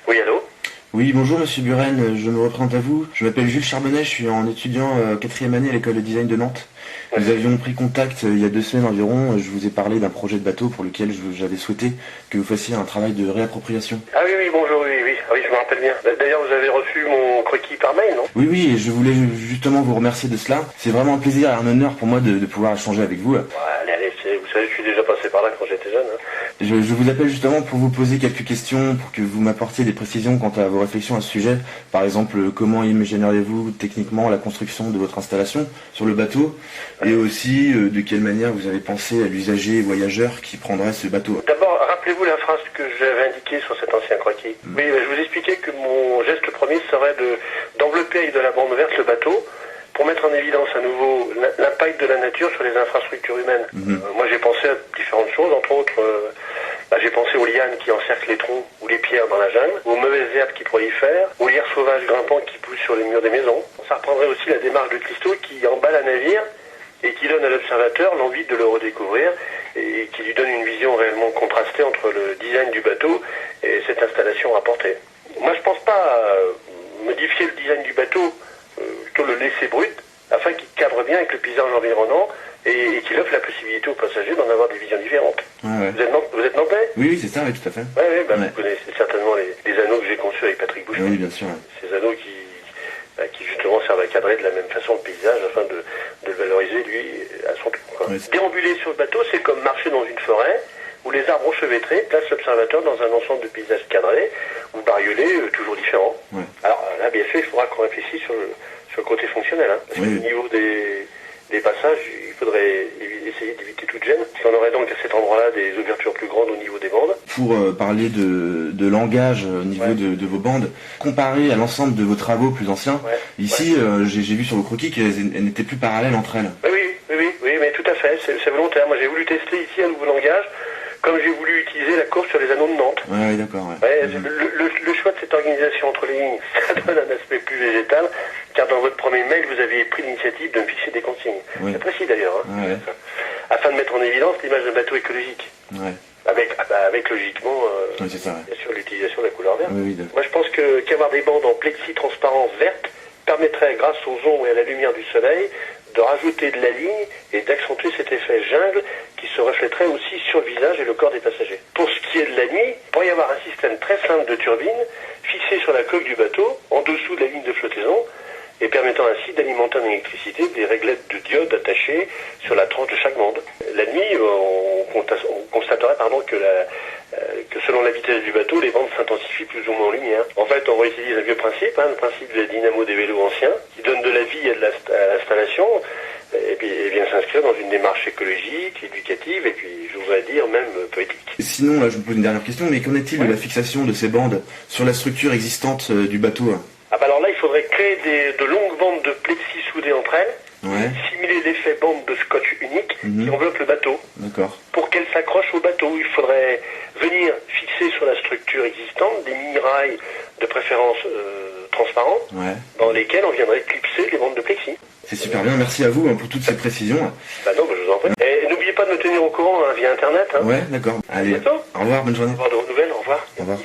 Oui, allô? Oui, bonjour Monsieur Buren, je me représente à vous. Je m'appelle Jules Charbonnet, je suis en étudiant 4e année à l'école de design de Nantes. Nous avions pris contact il y a 2 semaines environ. Je vous ai parlé d'un projet de bateau pour lequel j'avais souhaité que vous fassiez un travail de réappropriation. Ah oui, oui, bonjour, oui, ah oui, je me rappelle bien. D'ailleurs, vous avez reçu mon croquis par mail, non? Oui, oui, et je voulais justement vous remercier de cela. C'est vraiment un plaisir et un honneur pour moi de pouvoir échanger avec vous. Ouais, allez, vous savez, je suis déjà passé par là quand j'étais jeune. Je vous appelle justement pour vous poser quelques questions, pour que vous m'apportiez des précisions quant à vos réflexions à ce sujet. Par exemple, comment imagineriez-vous techniquement la construction de votre installation sur le bateau, et aussi de quelle manière vous avez pensé à l'usager voyageur qui prendrait ce bateau. D'abord, rappelez-vous la phrase que j'avais indiquée sur cet ancien croquis. Oui, je vous expliquais que mon geste premier serait d'envelopper avec de la bande verte le bateau pour mettre en évidence à nouveau l'impact de la nature sur les infrastructures humaines. Moi, j'ai pensé à différentes choses, entre autres, j'ai pensé aux lianes qui encerclent les troncs ou les pierres dans la jungle, aux mauvaises herbes qui prolifèrent, aux lierres sauvages grimpants qui poussent sur les murs des maisons. Ça reprendrait aussi la démarche de Christo qui emballe un navire et qui donne à l'observateur l'envie de le redécouvrir et qui lui donne une vision réellement contrastée entre le design du bateau et cette installation rapportée. Moi, je pense pas à modifier le design du bateau, plutôt le laisser brut, afin qu'il cadre bien avec le paysage environnant et qu'il offre la possibilité aux passagers d'en avoir des visions différentes. Ouais. Vous êtes nantais? Oui, c'est ça, oui, tout à fait. Oui, vous connaissez certainement les anneaux que j'ai conçus avec Patrick Boucher. Oui, bien sûr. Ces anneaux qui justement servent à cadrer de la même façon le paysage afin de le valoriser, lui, à son tour. Oui. Déambuler sur le bateau, c'est comme marcher dans une forêt où les arbres enchevêtrés placent l'observateur dans un ensemble de paysages cadrés ou bariolés, toujours différents. Ouais. Alors là, bien sûr, il faudra qu'on réfléchisse sur le côté fonctionnel. Parce qu'au niveau des passages, il faudrait essayer d'éviter toute gêne. On aurait donc à cet endroit-là des ouvertures plus grandes au niveau des bandes. Pour parler de langage au niveau de vos bandes, comparé à l'ensemble de vos travaux plus anciens, ici, j'ai vu sur vos croquis qu'elles n'étaient plus parallèles entre elles. Oui, mais tout à fait, c'est volontaire. Moi, j'ai voulu tester ici un nouveau langage, comme j'ai voulu utiliser la course sur les anneaux de Nantes. Oui, d'accord. Le choix de cette organisation entre les lignes, ça donne un aspect plus végétal, car dans votre premier mail, vous aviez pris l'initiative de me fixer des consignes. Oui. C'est précis d'ailleurs, afin de mettre en évidence l'image d'un bateau écologique. Ouais. Avec logiquement, c'est ça, bien sûr, l'utilisation de la couleur verte. Oui, moi, je pense qu'avoir des bandes en plexi transparence verte permettrait, grâce aux ombres et à la lumière du soleil, de rajouter de la ligne et d'accentuer cet effet jungle qui se reflèterait aussi sur le visage et le corps des passagers. Pour ce qui est de la nuit, il pourrait y avoir un système très simple de turbine fixé sur la coque du bateau, en dessous de la ligne de flottaison, et permettant ainsi d'alimenter en électricité des réglettes de diode attachées sur la tranche de chaque bande. La nuit, on constaterait que selon la vitesse du bateau, les bandes s'intensifient plus ou moins en lumière. En fait, on réutilise un vieux principe, le principe de la dynamo des vélos anciens, qui donne de la vie à l'installation, et puis vient s'inscrire dans une démarche écologique, éducative, et puis, je voudrais dire, même poétique. Sinon, là, je vous pose une dernière question, mais qu'en est-il de la fixation de ces bandes sur la structure existante du bateau? Alors là, il faudrait créer de longues bandes de plexi soudées entre elles, simuler l'effet bande de scotch unique qui enveloppe le bateau. D'accord. Pour qu'elle s'accroche au bateau, il faudrait venir fixer sur la structure existante des mini-rails de préférence transparents, dans lesquels on viendrait clipser les bandes de plexi. C'est super bien, merci à vous pour toutes ces précisions. Non, je vous en prie. Et n'oubliez pas de me tenir au courant via Internet. Ouais, d'accord. Allez, au revoir, bonne journée. Au revoir, de vos nouvelles, au revoir. Au revoir.